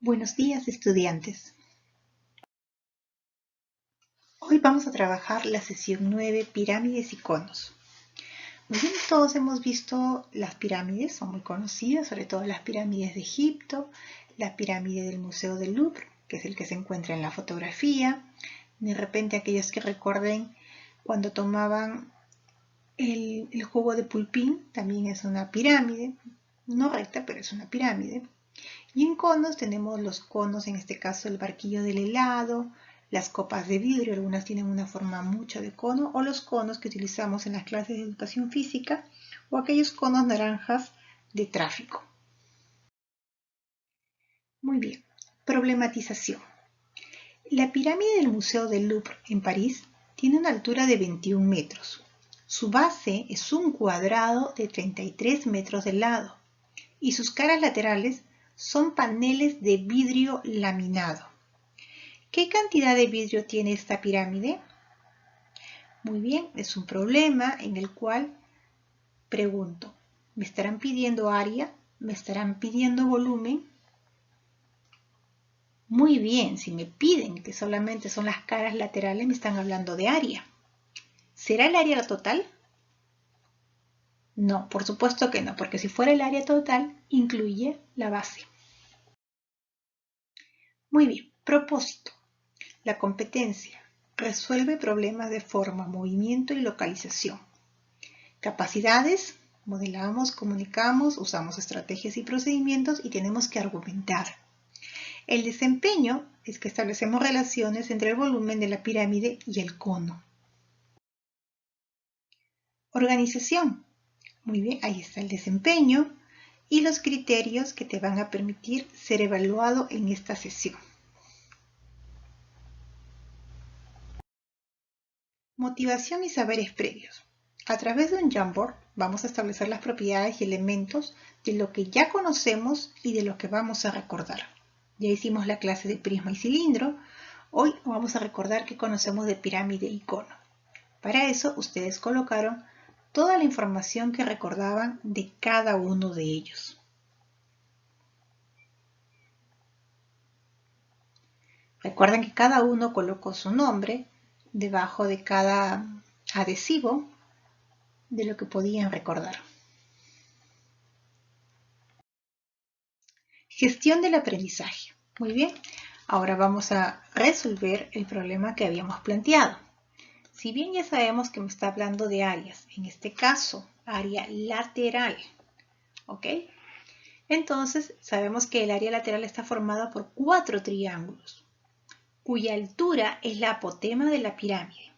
Buenos días, estudiantes. Hoy vamos a trabajar la sesión 9, pirámides y conos. Muy bien, todos hemos visto las pirámides, son muy conocidas, sobre todo las pirámides de Egipto, la pirámide del Museo del Louvre, que es el que se encuentra en la fotografía. De repente aquellos que recuerden cuando tomaban el jugo de pulpín, también es una pirámide, no recta, pero es una pirámide. Y en conos tenemos los conos, en este caso el barquillo del helado, las copas de vidrio, algunas tienen una forma mucho de cono, o los conos que utilizamos en las clases de educación física, o aquellos conos naranjas de tráfico. Muy bien, problematización. La pirámide del Museo del Louvre en París tiene una altura de 21 metros. Su base es un cuadrado de 33 metros de lado y sus caras laterales son paneles de vidrio laminado. ¿Qué cantidad de vidrio tiene esta pirámide? Muy bien, es un problema en el cual pregunto, ¿me estarán pidiendo área? ¿Me estarán pidiendo volumen? Muy bien, si me piden que solamente son las caras laterales, me están hablando de área. ¿Será el área total? No, por supuesto que no, porque si fuera el área total, incluye la base. Muy bien, propósito. La competencia resuelve problemas de forma, movimiento y localización. Capacidades, modelamos, comunicamos, usamos estrategias y procedimientos y tenemos que argumentar. El desempeño es que establecemos relaciones entre el volumen de la pirámide y el cono. Organización. Muy bien, ahí está el desempeño y los criterios que te van a permitir ser evaluado en esta sesión. Motivación y saberes previos. A través de un Jamboard vamos a establecer las propiedades y elementos de lo que ya conocemos y de lo que vamos a recordar. Ya hicimos la clase de prisma y cilindro. Hoy vamos a recordar qué conocemos de pirámide y cono. Para eso ustedes colocaron toda la información que recordaban de cada uno de ellos. Recuerden que cada uno colocó su nombre debajo de cada adhesivo de lo que podían recordar. Gestión del aprendizaje. Muy bien, ahora vamos a resolver el problema que habíamos planteado. Si bien ya sabemos que me está hablando de áreas, en este caso, área lateral, ¿ok? Entonces, sabemos que el área lateral está formada por 4 triángulos, cuya altura es la apotema de la pirámide.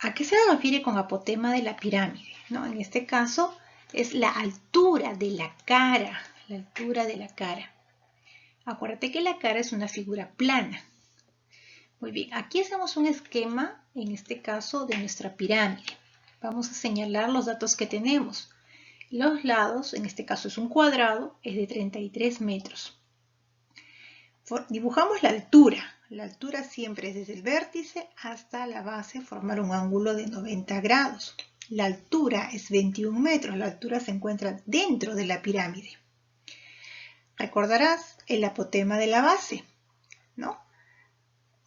¿A qué se refiere con apotema de la pirámide? ¿No? En este caso, es la altura de la cara, la altura de la cara. Acuérdate que la cara es una figura plana. Muy bien, aquí hacemos un esquema, en este caso, de nuestra pirámide. Vamos a señalar los datos que tenemos. Los lados, en este caso es un cuadrado, es de 33 metros. Dibujamos la altura. La altura siempre es desde el vértice hasta la base, formar un ángulo de 90 grados. La altura es 21 metros. La altura se encuentra dentro de la pirámide. Recordarás el apotema de la base, ¿no?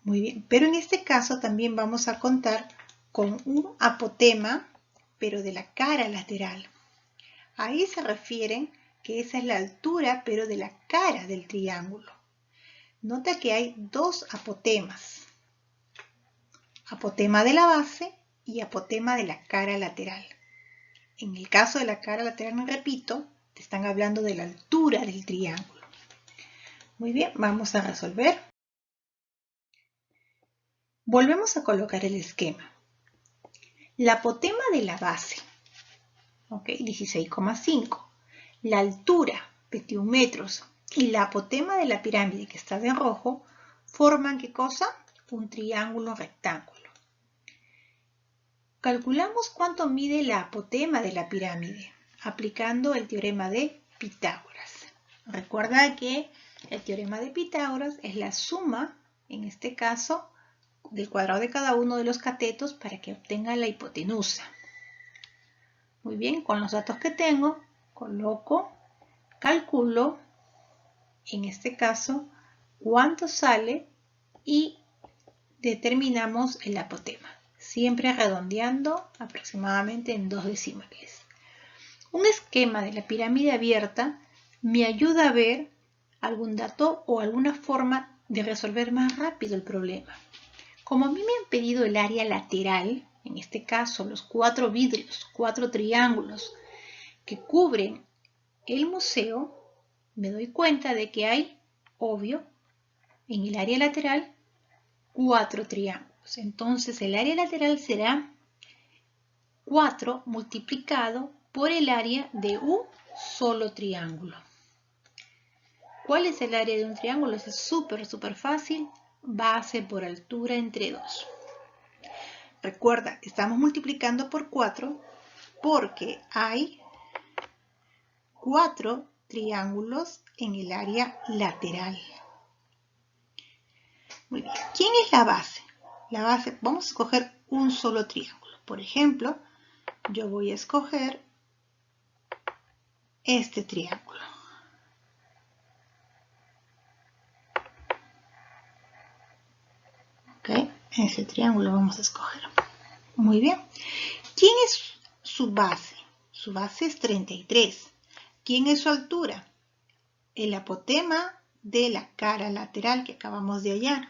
Muy bien, pero en este caso también vamos a contar con un apotema, pero de la cara lateral. Ahí se refieren que esa es la altura, pero de la cara del triángulo. Nota que hay dos apotemas. Apotema de la base y apotema de la cara lateral. En el caso de la cara lateral, no repito, te están hablando de la altura del triángulo. Muy bien, vamos a resolver. Volvemos a colocar el esquema. La apotema de la base, ¿ok? 16,5. La altura, 21 metros, y la apotema de la pirámide, que está de rojo, forman ¿qué cosa? Un triángulo rectángulo. Calculamos cuánto mide la apotema de la pirámide, aplicando el teorema de Pitágoras. Recuerda que el teorema de Pitágoras es la suma, en este caso, del cuadrado de cada uno de los catetos para que obtenga la hipotenusa. Muy bien, con los datos que tengo, coloco, calculo en este caso, cuánto sale y determinamos el apotema, siempre redondeando aproximadamente en 2 decimales. Un esquema de la pirámide abierta me ayuda a ver algún dato o alguna forma de resolver más rápido el problema. Como a mí me han pedido el área lateral, en este caso los 4 vidrios, 4 triángulos que cubren el museo, me doy cuenta de que hay, obvio, en el área lateral 4 triángulos. Entonces el área lateral será 4 multiplicado por el área de un solo triángulo. ¿Cuál es el área de un triángulo? Es súper fácil. Base por altura entre 2. Recuerda, estamos multiplicando por 4 porque hay 4 triángulos en el área lateral. Muy bien. ¿Quién es la base? La base, vamos a escoger un solo triángulo. Por ejemplo, yo voy a escoger este triángulo. ¿Ok? Ese triángulo vamos a escoger. Muy bien. ¿Quién es su base? Su base es 33. ¿Quién es su altura? El apotema de la cara lateral que acabamos de hallar.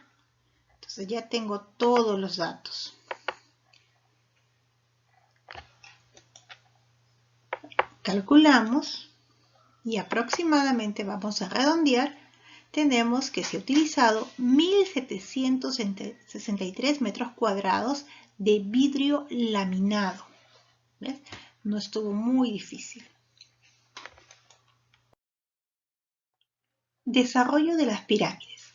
Entonces ya tengo todos los datos. Calculamos y aproximadamente vamos a redondear. Tenemos que se ha utilizado 1763 metros cuadrados de vidrio laminado. ¿Ves? No estuvo muy difícil. Desarrollo de las pirámides.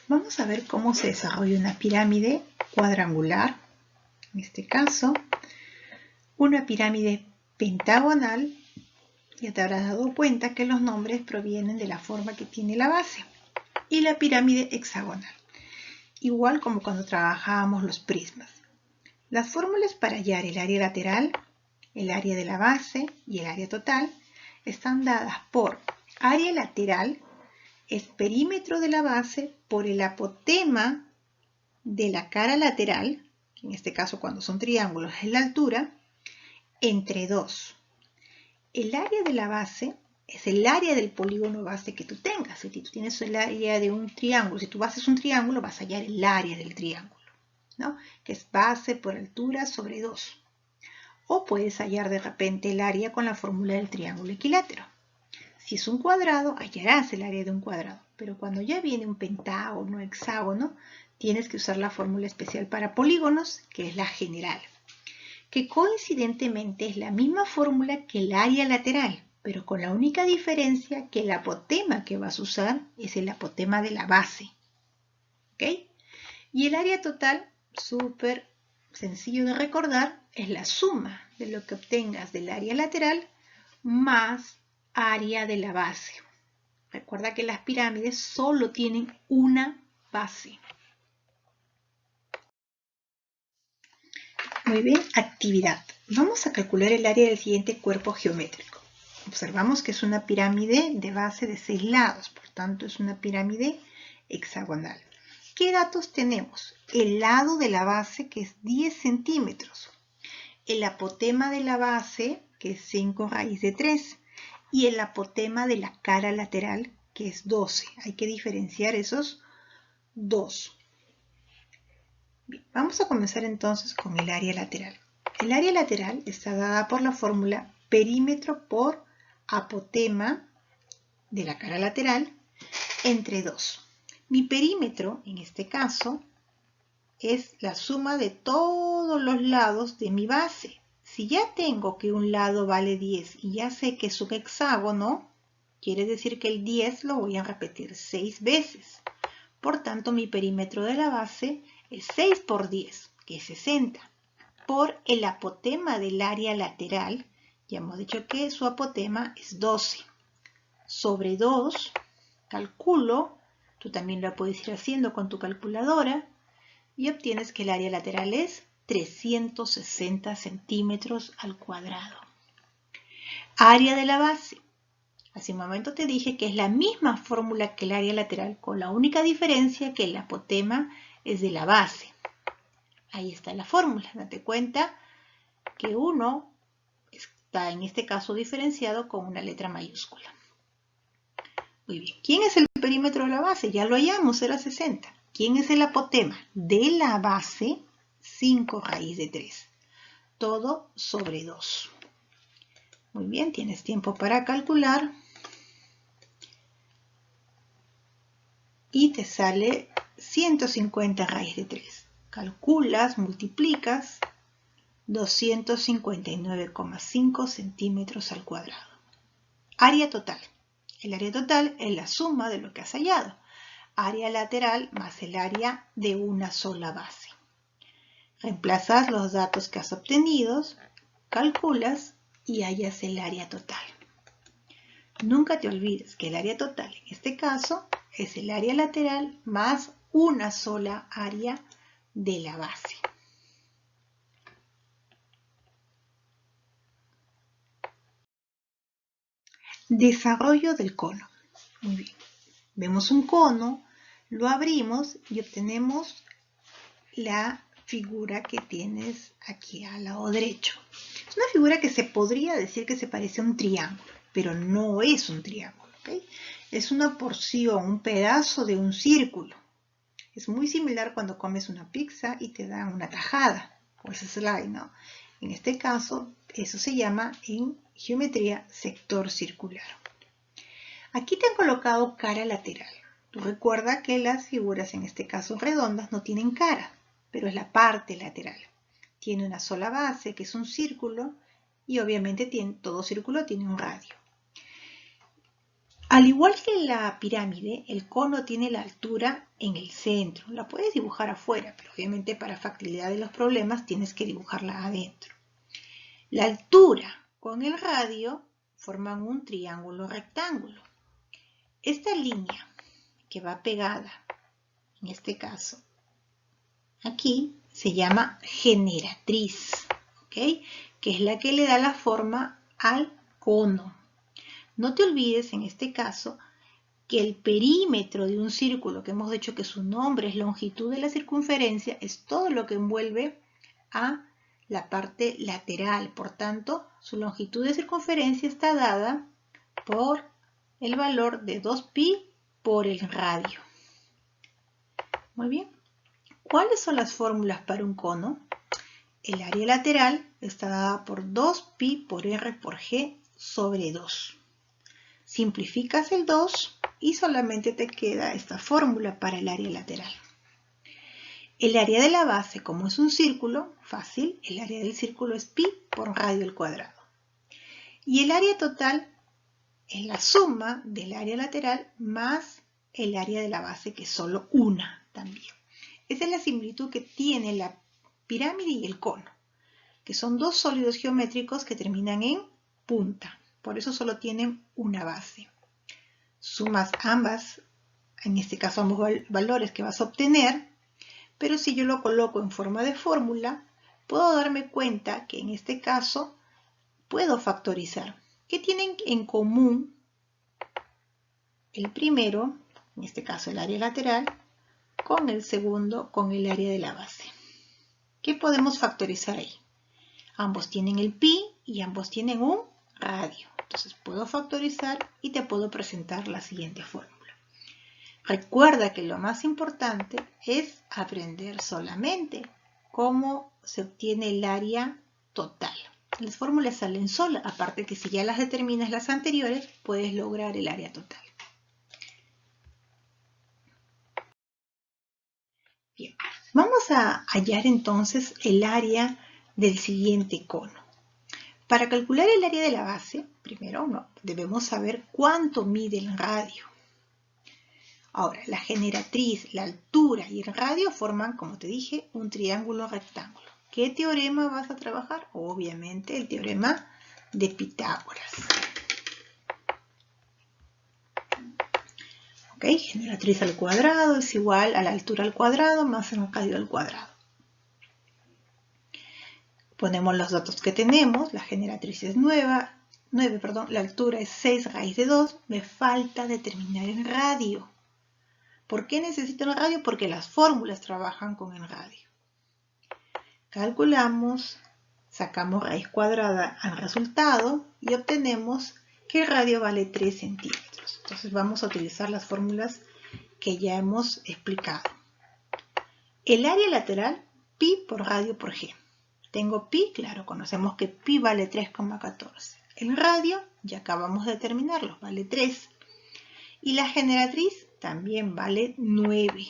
Vamos a ver cómo se desarrolla una pirámide cuadrangular. En este caso, una pirámide pentagonal. Ya te habrás dado cuenta que los nombres provienen de la forma que tiene la base. Y la pirámide hexagonal. Igual como cuando trabajábamos los prismas. Las fórmulas para hallar el área lateral, el área de la base y el área total están dadas por área lateral es perímetro de la base por el apotema de la cara lateral, en este caso cuando son triángulos es la altura, entre 2. El área de la base es el área del polígono base que tú tengas. Si tú tienes el área de un triángulo, si tú haces un triángulo, vas a hallar el área del triángulo, ¿no? Que es base por altura sobre 2. O puedes hallar de repente el área con la fórmula del triángulo equilátero. Si es un cuadrado, hallarás el área de un cuadrado. Pero cuando ya viene un pentágono, hexágono, tienes que usar la fórmula especial para polígonos, que es la general. Que coincidentemente es la misma fórmula que el área lateral, pero con la única diferencia que el apotema que vas a usar es el apotema de la base. ¿Ok? Y el área total, súper sencillo de recordar, es la suma de lo que obtengas del área lateral más área de la base. Recuerda que las pirámides solo tienen una base. Muy bien, actividad. Vamos a calcular el área del siguiente cuerpo geométrico. Observamos que es una pirámide de base de 6 lados, por tanto es una pirámide hexagonal. ¿Qué datos tenemos? El lado de la base, que es 10 centímetros. El apotema de la base, que es 5 raíz de 3. Y el apotema de la cara lateral, que es 12. Hay que diferenciar esos dos. Bien, vamos a comenzar entonces con el área lateral. El área lateral está dada por la fórmula perímetro por apotema de la cara lateral entre 2. Mi perímetro, en este caso, es la suma de todos los lados de mi base. Si ya tengo que un lado vale 10 y ya sé que es un hexágono, quiere decir que el 10 lo voy a repetir 6 veces. Por tanto, mi perímetro de la base es 6 por 10, que es 60. Por el apotema del área lateral, ya hemos dicho que su apotema es 12. Sobre 2, calculo, tú también lo puedes ir haciendo con tu calculadora, y obtienes que el área lateral es 360 centímetros al cuadrado. Área de la base. Hace un momento te dije que es la misma fórmula que el área lateral, con la única diferencia que el apotema es de la base. Ahí está la fórmula. Date cuenta que uno está en este caso diferenciado con una letra mayúscula. Muy bien. ¿Quién es el perímetro de la base? Ya lo hallamos, era 60. ¿Quién es el apotema? De la base, 5 raíz de 3. Todo sobre 2. Muy bien, tienes tiempo para calcular. Y te sale 150 raíz de 3. Calculas, multiplicas 259,5 centímetros al cuadrado. Área total. El área total es la suma de lo que has hallado. Área lateral más el área de una sola base. Reemplazas los datos que has obtenido, calculas y hallas el área total. Nunca te olvides que el área total en este caso es el área lateral más una sola área de la base. Desarrollo del cono. Muy bien. Vemos un cono, lo abrimos y obtenemos la figura que tienes aquí al lado derecho. Es una figura que se podría decir que se parece a un triángulo, pero no es un triángulo, ¿ok? Es una porción, un pedazo de un círculo. Es muy similar cuando comes una pizza y te dan una tajada, o ese slide, ¿no? En este caso, eso se llama en geometría sector circular. Aquí te han colocado cara lateral. Tú recuerda que las figuras, en este caso redondas, no tienen cara, pero es la parte lateral. Tiene una sola base, que es un círculo, y obviamente todo círculo tiene un radio. Al igual que la pirámide, el cono tiene la altura en el centro. La puedes dibujar afuera, pero obviamente para facilidad de los problemas tienes que dibujarla adentro. La altura con el radio forman un triángulo rectángulo. Esta línea que va pegada, en este caso, aquí se llama generatriz, ¿ok? Que es la que le da la forma al cono. No te olvides en este caso que el perímetro de un círculo, que hemos dicho que su nombre es longitud de la circunferencia, es todo lo que envuelve a la parte lateral. Por tanto, su longitud de circunferencia está dada por el valor de 2pi por el radio. Muy bien. ¿Cuáles son las fórmulas para un cono? El área lateral está dada por 2pi por r por g sobre 2. Simplificas el 2 y solamente te queda esta fórmula para el área lateral. El área de la base, como es un círculo, fácil, el área del círculo es pi por radio al cuadrado. Y el área total es la suma del área lateral más el área de la base, que es solo una también. Esa es la similitud que tiene la pirámide y el cono, que son dos sólidos geométricos que terminan en punta. Por eso solo tienen una base. Sumas ambas, en este caso ambos valores que vas a obtener, pero si yo lo coloco en forma de fórmula, puedo darme cuenta que en este caso puedo factorizar. ¿Qué tienen en común el primero, en este caso el área lateral, con el segundo, con el área de la base? ¿Qué podemos factorizar ahí? Ambos tienen el pi y ambos tienen un radio. Entonces puedo factorizar y te puedo presentar la siguiente fórmula. Recuerda que lo más importante es aprender solamente cómo se obtiene el área total. Las fórmulas salen solas, aparte que si ya las determinas las anteriores, puedes lograr el área total. Bien, vamos a hallar entonces el área del siguiente cono. Para calcular el área de la base, primero debemos saber cuánto mide el radio. Ahora, la generatriz, la altura y el radio forman, como te dije, un triángulo rectángulo. ¿Qué teorema vas a trabajar? Obviamente el teorema de Pitágoras. ¿Ok? Generatriz al cuadrado es igual a la altura al cuadrado más el radio al cuadrado. Ponemos los datos que tenemos. La generatriz es nueva, la altura es 6 raíz de 2, me falta determinar el radio. ¿Por qué necesito el radio? Porque las fórmulas trabajan con el radio. Calculamos, sacamos raíz cuadrada al resultado y obtenemos que el radio vale 3 centímetros. Entonces vamos a utilizar las fórmulas que ya hemos explicado. El área lateral, pi por radio por g. Tengo pi, claro, conocemos que pi vale 3,14. El radio, ya acabamos de determinarlo, vale 3. Y la generatriz también vale 9.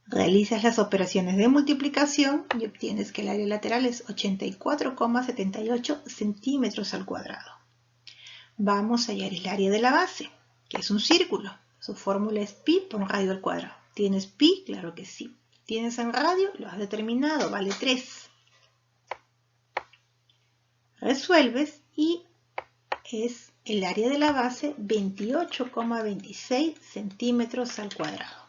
Realizas las operaciones de multiplicación y obtienes que el área lateral es 84,78 centímetros al cuadrado. Vamos a hallar el área de la base, que es un círculo. Su fórmula es pi por radio al cuadrado. ¿Tienes pi? Claro que sí. ¿Tienes en radio? Lo has determinado, vale 3. Resuelves y es el área de la base 28,26 centímetros al cuadrado.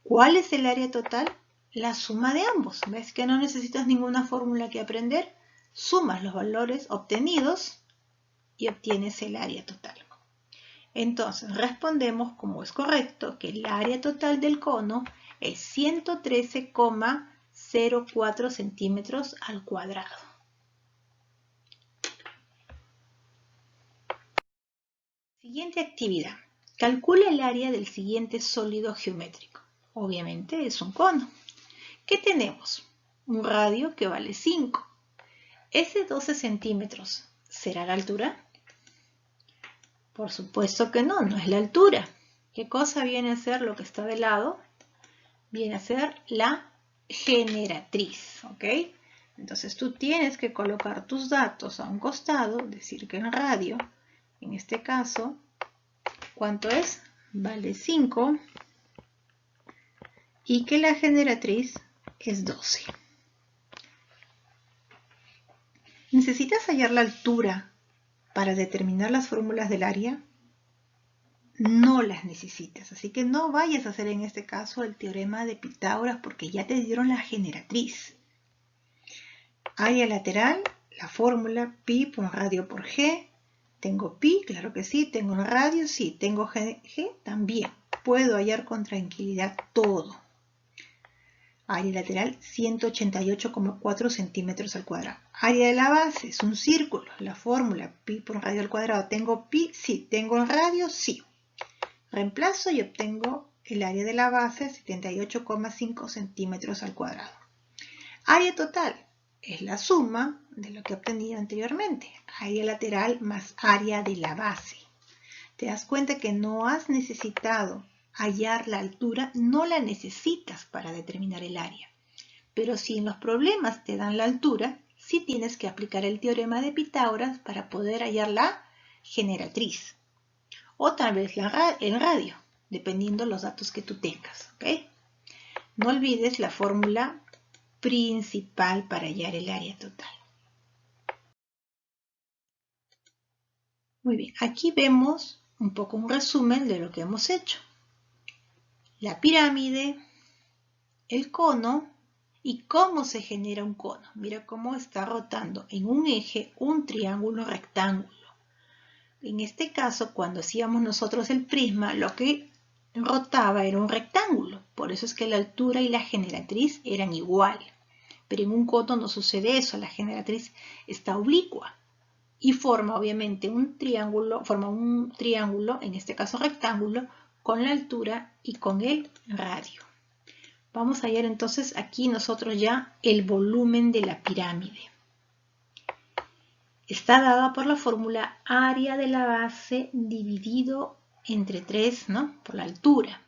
¿Cuál es el área total? La suma de ambos. ¿Ves que no necesitas ninguna fórmula que aprender? Sumas los valores obtenidos y obtienes el área total. Entonces respondemos como es correcto que el área total del cono es 113,04 centímetros al cuadrado. Siguiente actividad. Calcula el área del siguiente sólido geométrico. Obviamente es un cono. ¿Qué tenemos? Un radio que vale 5. ¿Ese 12 centímetros será la altura? Por supuesto que no, no es la altura. ¿Qué cosa viene a ser lo que está de lado? Viene a ser la generatriz, ¿ok? Entonces tú tienes que colocar tus datos a un costado, decir que el radio, en este caso, ¿cuánto es? Vale 5 y que la generatriz es 12. ¿Necesitas hallar la altura para determinar las fórmulas del área? No las necesitas, así que no vayas a hacer en este caso el teorema de Pitágoras porque ya te dieron la generatriz. Área lateral, la fórmula pi por radio por g. ¿Tengo pi? Claro que sí. ¿Tengo radio? Sí. ¿Tengo g? También. Puedo hallar con tranquilidad todo. Área lateral 188,4 centímetros al cuadrado. Área de la base es un círculo. La fórmula pi por radio al cuadrado. ¿Tengo pi? Sí. ¿Tengo radio? Sí. Reemplazo y obtengo el área de la base 78,5 centímetros al cuadrado. Área total es la suma de lo que he obtenido anteriormente. Área lateral más área de la base. Te das cuenta que no has necesitado hallar la altura, no la necesitas para determinar el área. Pero si en los problemas te dan la altura, sí tienes que aplicar el teorema de Pitágoras para poder hallar la generatriz. O tal vez el radio, dependiendo de los datos que tú tengas. ¿Okay? No olvides la fórmula principal para hallar el área total. Muy bien, aquí vemos un poco un resumen de lo que hemos hecho. La pirámide, el cono y cómo se genera un cono. Mira cómo está rotando en un eje un triángulo rectángulo. En este caso, cuando hacíamos nosotros el prisma, lo que rotaba era un rectángulo. Por eso es que la altura y la generatriz eran igual. Pero en un cono no sucede eso. La generatriz está oblicua y forma obviamente un triángulo, en este caso rectángulo, con la altura y con el radio. Vamos a hallar entonces aquí nosotros ya el volumen de la pirámide. Está dada por la fórmula área de la base dividido entre 3, ¿no? Por la altura.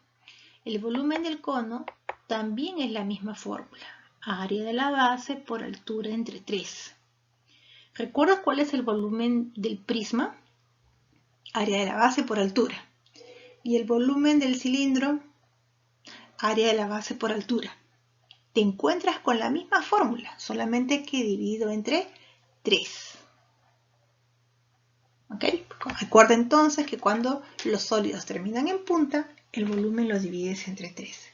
El volumen del cono también es la misma fórmula. Área de la base por altura entre 3. ¿Recuerdas cuál es el volumen del prisma? Área de la base por altura. Y el volumen del cilindro, área de la base por altura. Te encuentras con la misma fórmula, solamente que dividido entre 3. ¿Ok? Recuerda entonces que cuando los sólidos terminan en punta, el volumen lo divides entre 3.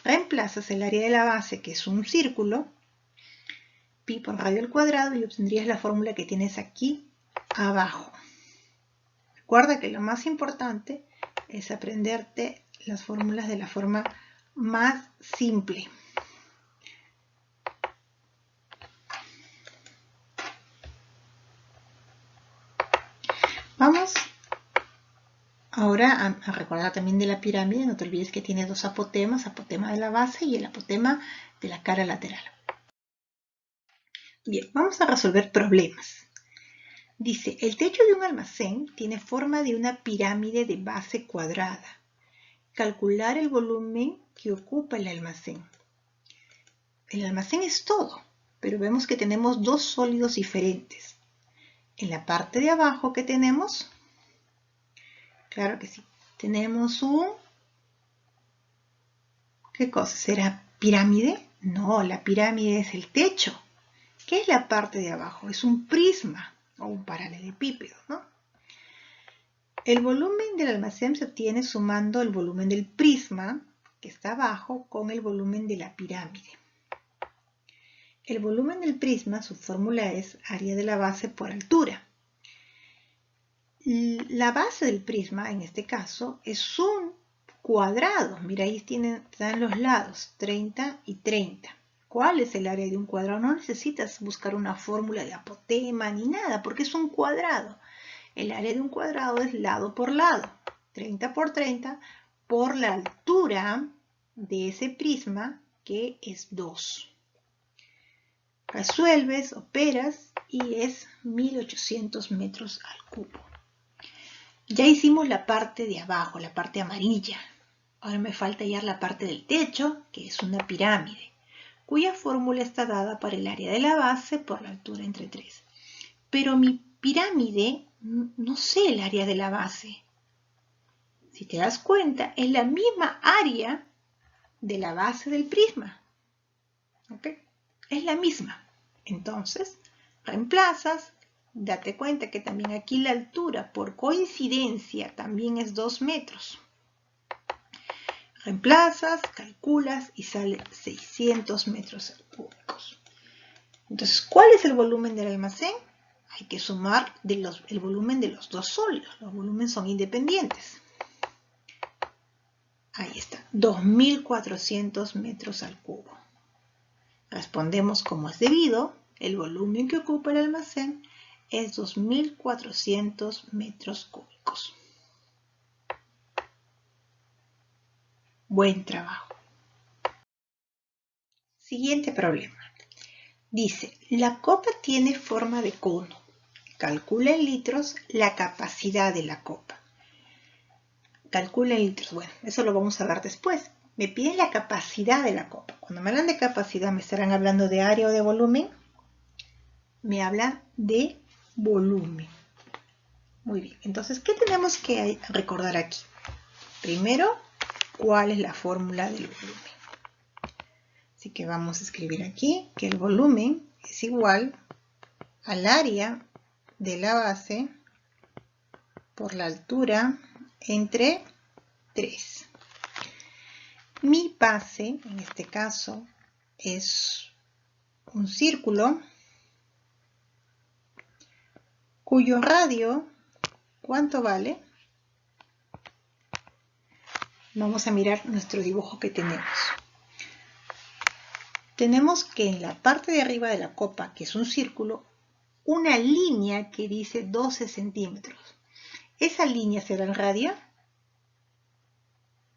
Reemplazas el área de la base, que es un círculo, pi por radio al cuadrado y obtendrías la fórmula que tienes aquí abajo. Recuerda que lo más importante es aprenderte las fórmulas de la forma más simple. Vamos ahora a recordar también de la pirámide. No te olvides que tiene dos apotemas, apotema de la base y el apotema de la cara lateral. Bien, vamos a resolver problemas. Dice, el techo de un almacén tiene forma de una pirámide de base cuadrada. Calcular el volumen que ocupa el almacén. El almacén es todo, pero vemos que tenemos dos sólidos diferentes. En la parte de abajo, ¿qué tenemos? Claro que sí. Tenemos un... ¿Qué cosa? ¿Será pirámide? No, la pirámide es el techo. ¿Qué es la parte de abajo? Es un prisma o un paralelepípedo, ¿no? El volumen del almacén se obtiene sumando el volumen del prisma, que está abajo, con el volumen de la pirámide. El volumen del prisma, su fórmula es área de la base por altura. La base del prisma, en este caso, es un cuadrado. Mira, ahí están los lados, 30 y 30. ¿Cuál es el área de un cuadrado? No necesitas buscar una fórmula de apotema ni nada, porque es un cuadrado. El área de un cuadrado es lado por lado, 30 por 30, por la altura de ese prisma, que es 2. Resuelves, operas y es 1800 metros al cubo. Ya hicimos la parte de abajo, la parte amarilla. Ahora me falta hallar la parte del techo, que es una pirámide, cuya fórmula está dada para el área de la base por la altura entre 3. Pero mi pirámide, no sé el área de la base. Si te das cuenta, es la misma área de la base del prisma. ¿Ok? Es la misma. Entonces, reemplazas. Date cuenta que también aquí la altura, por coincidencia, también es 2 metros. Reemplazas, calculas y sale 600 metros cúbicos. Entonces, ¿cuál es el volumen del almacén? Hay que sumar el volumen de los dos sólidos. Los volúmenes son independientes. Ahí está, 2400 metros al cubo. Respondemos como es debido. El volumen que ocupa el almacén es 2400 metros cúbicos. Buen trabajo. Siguiente problema. Dice, la copa tiene forma de cono. Calcula en litros la capacidad de la copa. Calcula en litros. Bueno, eso lo vamos a ver después. Me piden la capacidad de la copa. Cuando me hablan de capacidad, ¿me estarán hablando de área o de volumen? Me hablan de volumen. Muy bien. Entonces, ¿qué tenemos que recordar aquí? Primero, ¿cuál es la fórmula del volumen? Así que vamos a escribir aquí que el volumen es igual al área de la base por la altura entre 3. Mi base, en este caso, es un círculo cuyo radio, ¿cuánto vale? Vamos a mirar nuestro dibujo que tenemos. Tenemos que en la parte de arriba de la copa, que es un círculo, una línea que dice 12 centímetros. ¿Esa línea será el radio?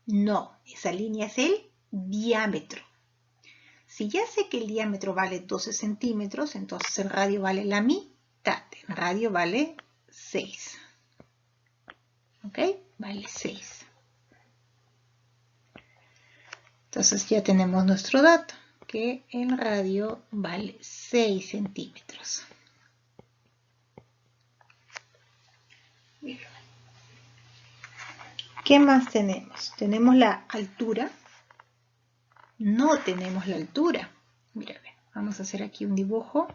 No, esa línea es el diámetro. Si ya sé que el diámetro vale 12 centímetros, entonces el radio vale la mitad. El radio vale 6. ¿Ok? Vale 6. Entonces ya tenemos nuestro dato, que el radio vale 6 centímetros. ¿Qué más tenemos? Tenemos la altura. No tenemos la altura. Mira, vamos a hacer aquí un dibujo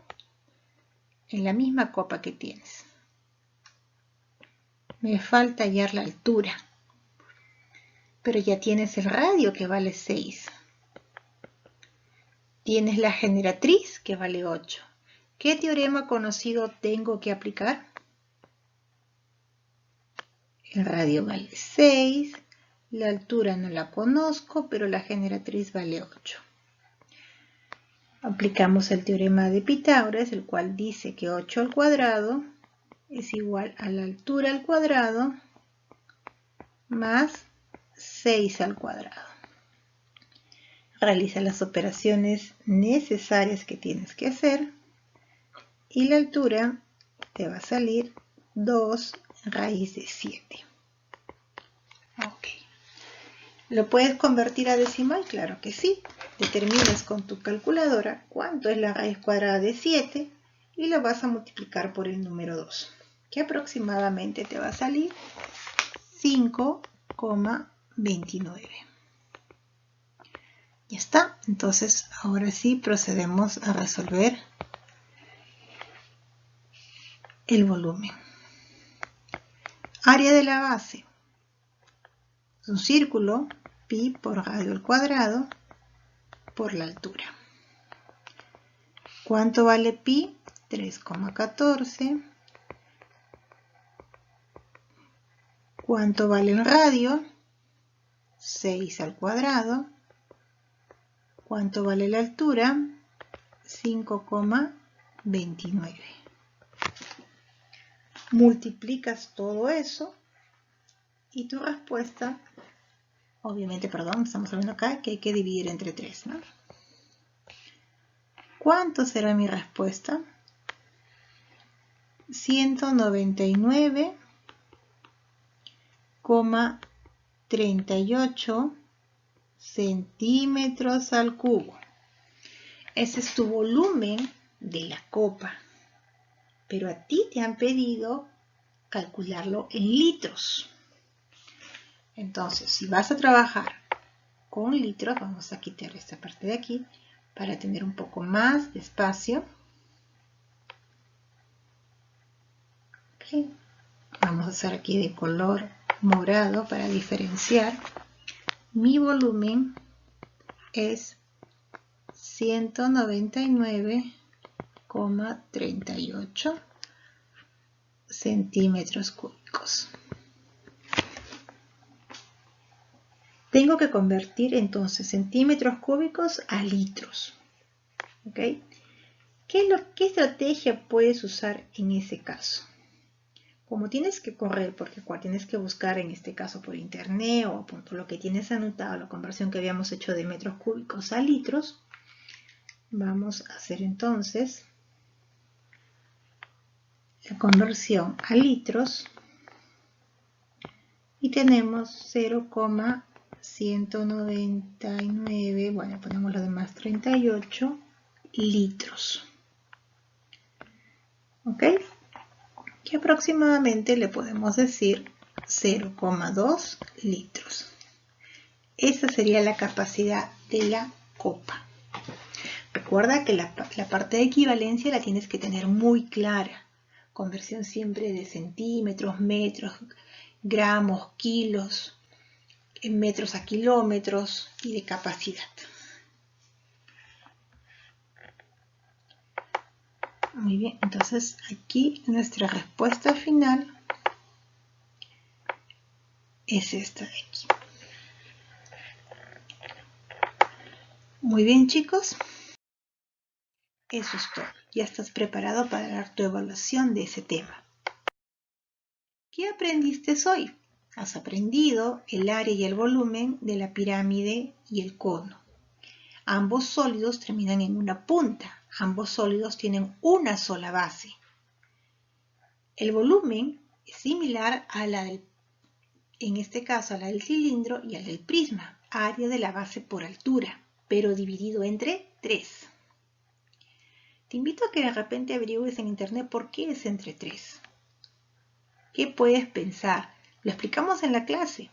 en la misma copa que tienes. Me falta hallar la altura. Pero ya tienes el radio que vale 6. Tienes la generatriz que vale 8. ¿Qué teorema conocido tengo que aplicar? El radio vale 6. La altura no la conozco, pero la generatriz vale 8. Aplicamos el teorema de Pitágoras, el cual dice que 8 al cuadrado es igual a la altura al cuadrado más 6 al cuadrado. Realiza las operaciones necesarias que tienes que hacer y la altura te va a salir 2 raíz de 7. Ok. ¿Lo puedes convertir a decimal? Claro que sí. Determinas con tu calculadora cuánto es la raíz cuadrada de 7 y lo vas a multiplicar por el número 2, que aproximadamente te va a salir 5,29. Ya está. Entonces, ahora sí procedemos a resolver el volumen. Área de la base. Es un círculo, pi por radio al cuadrado por la altura. ¿Cuánto vale pi? 3,14. ¿Cuánto vale el radio? 6 al cuadrado. ¿Cuánto vale la altura? 5,29. Multiplicas todo eso y tu respuesta, obviamente, estamos hablando acá que hay que dividir entre 3, ¿no? ¿Cuánto será mi respuesta? 199,38 centímetros al cubo. Ese es tu volumen de la copa. Pero a ti te han pedido calcularlo en litros. Entonces, si vas a trabajar con litros, vamos a quitar esta parte de aquí para tener un poco más de espacio. Okay. Vamos a hacer aquí de color morado para diferenciar. Mi volumen es 199,38 centímetros cúbicos. Tengo que convertir entonces centímetros cúbicos a litros. ¿Okay? ¿Qué estrategia puedes usar en ese caso? Como tienes que correr, porque tienes que buscar en este caso por internet o por lo que tienes anotado, la conversión que habíamos hecho de metros cúbicos a litros, vamos a hacer entonces la conversión a litros y tenemos 0,199, bueno, ponemos lo demás 38 litros. ¿Ok? Que aproximadamente le podemos decir 0,2 litros. Esa sería la capacidad de la copa. Recuerda que la parte de equivalencia la tienes que tener muy clara. Conversión siempre de centímetros, metros, gramos, kilos, en metros a kilómetros y de capacidad. Muy bien, entonces aquí nuestra respuesta final es esta de aquí. Muy bien, chicos. Eso es todo. Ya estás preparado para dar tu evaluación de ese tema. ¿Qué aprendiste hoy? Has aprendido el área y el volumen de la pirámide y el cono. Ambos sólidos terminan en una punta. Ambos sólidos tienen una sola base. El volumen es similar a la del, en este caso, a la del cilindro y al del prisma, área de la base por altura, pero dividido entre 3. Te invito a que de repente averigües en internet por qué es entre 3. ¿Qué puedes pensar? Lo explicamos en la clase.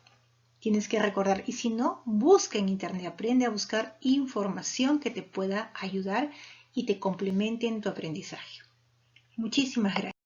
Tienes que recordar, y si no, busca en internet, aprende a buscar información que te pueda ayudar y te complemente en tu aprendizaje. Muchísimas gracias.